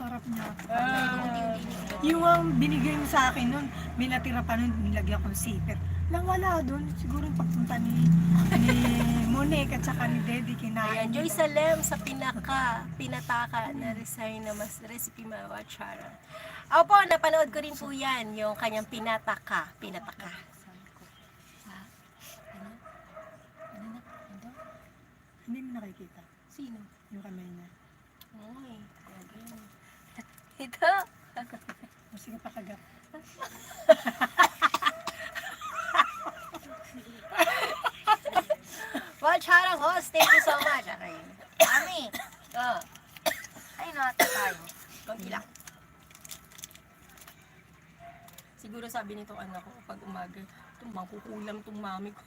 sarap niya. Hindi. Yung binigay mo sa akin nun, may natira pa nun, nilagyan ko ng zipper. Lang wala doon. Siguro yung pagpunta ni Monique at saka ni Daddy kinain. Ayan, Joy Salem sa pinataka na resign na mas recipe mawachara. Opo, napanood ko rin po yan, yung kanyang pinataka. Hindi mo nakikita. Sino? Yung kamay niya. Oy, ito. O sige pa kagat. Wachara host, thank you so much. Okay. Mami. Oh. Ay, nata tayo. Konti lang. Siguro sabi nitong anak ko, pag umaga, mangkukulam tong mami ko.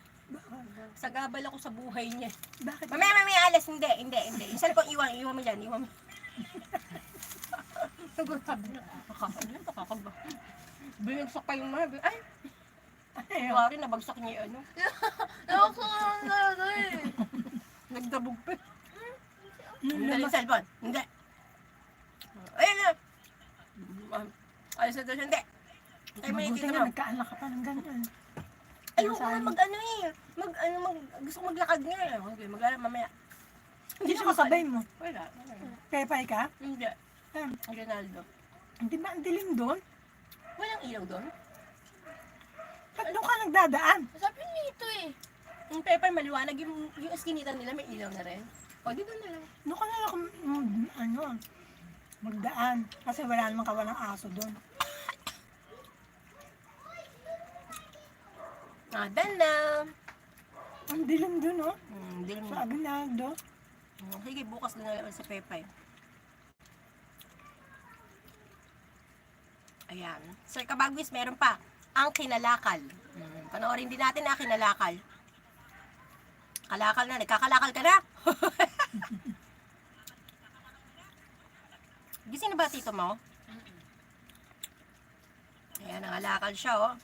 Sagabal ako sa buhay niya. Bakit? Mami, alas, hindi. Yung cellphone, iwan mo dyan, iwan mo. Siguro sabi na, nakakaba. Binagsak pa yung mami. Ay, wari, nabagsak niya yung ano. Nagdabog pa. Hindi yung cellphone. Hindi. Ayun na. Alas na doon, hindi. Ay, may Mabuti nakikita nga, mo. nagkaanak ka pa ng ganyan. Ayoko nga gusto ko maglakad nga eh. Okay, mamaya. Hindi siya kasabay mo. Wala. Pepay ka? Hindi. Ronaldo. Hindi ba ang dilim doon? Walang ilaw doon? Ba't doon ka nagdadaan? Sabi nito eh. Yung Pepper maliwanag, yung skinitan nila may ilaw na rin. O, di doon na lang. Doon ka na lang magdaan. Kasi wala namang kawalang aso doon. Dan na. Ang dilim doon, oh. Dilim Sa Aguinaldo. Sige, bukas na lang sa Pepper. Ayan. Sir Kabagwis, meron pa. Ang kinalakal. Panoorin din natin na kinalakal. Kalakal na. Nagkakalakal ka na? Gising na ba tito mo? Ayan, nangalakal siya, oh.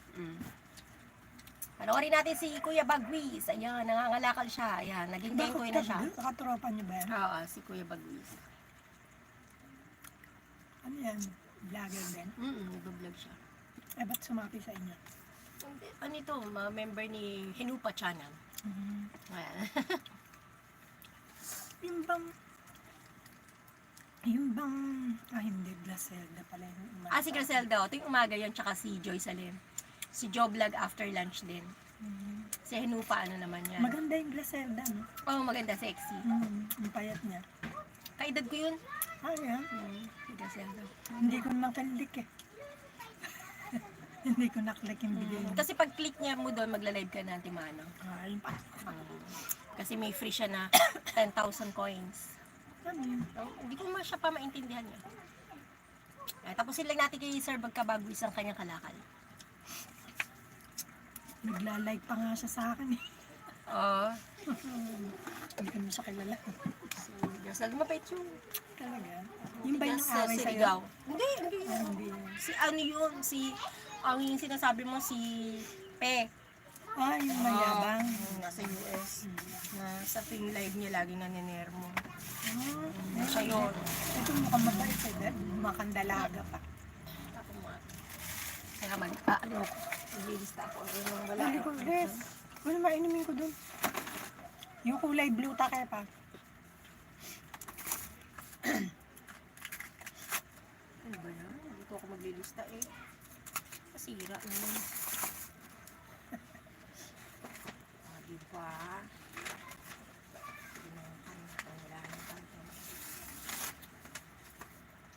Panoorin natin si Kuya Bagwis. Ayan, nangangalakal siya. Ayan, naging tengkoy na siya. Nakatropa niyo ba yan? Oo, si Kuya Bagwis. Ano yan? Vlogger din? Nag-vlog siya. Eh, ba't sumapi sa inyo? Ano ito, member ni Hinupa Channel. Ayan. Hindi, Glaselda pala yung umaga. Si Griselda. Ito yung umaga yan, tsaka si Joy Salim. Si Joe Vlog after lunch din. Si Hinupa, ano naman yan. Maganda yung Glaselda, no? Oh, maganda, sexy. Yung payat niya. Kaedad ko yun. Yan. Si Griselda. Hindi ko naman kalik eh. Hindi ko naklik yung video niya. Kasi pag click niya mo doon, magla-live ka na, Timano. Ayun pa. Kasi may free siya na 10,000 coins. Ano yun? Hindi ko siya pa maintindihan niya. Tapusin lang natin kay Sir Bagkabagwis ang kanyang kalakal. Nagla-like pa nga siya sa akin eh. Oo. Hindi ko naman siya kilala. Gasal mapait yun. Talaga? Yung ba yung Sa away sa'yo? Sirigaw. Hindi. Hindi. Si ano yun? Ang yung sinasabi mo, si Pe. Yung mayabang. Nasa US. Sa film live niya, laging naninermo. Ah, Siya yun. ito mukhang mabait eh. Mukhang dalaga pa. Ako mo. Kaya ano ko. Naglilista ako. Wala. Hindi ko, Des. Ano mainumin ko dun? Yung kulay blue take pa. Ano ba yan? Dito ako maglilista eh. Kasira naman. Diba?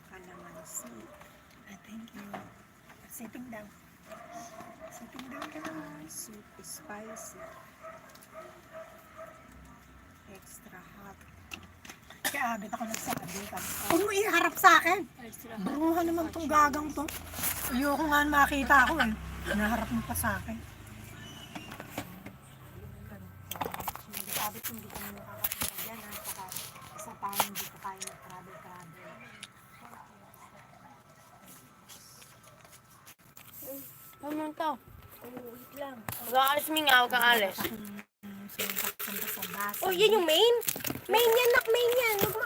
Kalamansi. Thank you. Sitting down. Sitting down ka naman. Soup is spicy. Extra hot. Kaya abit ako nagsabi. Huwag mo iharap sa akin. Extra hot. Baruhan naman tong gagang to. Ayoko nga makita ako eh. Naharap mo pa sa akin. Abit hindi ko muna kakapunta dyan. Saka isa pa hindi ko kaya travel. Ano to? Wait lang. Mag-aalis mi nga, huwag kang alis. Sumuntak sa basa. Oh, yan yung main? Main yan, nak, main yan. Huwag mo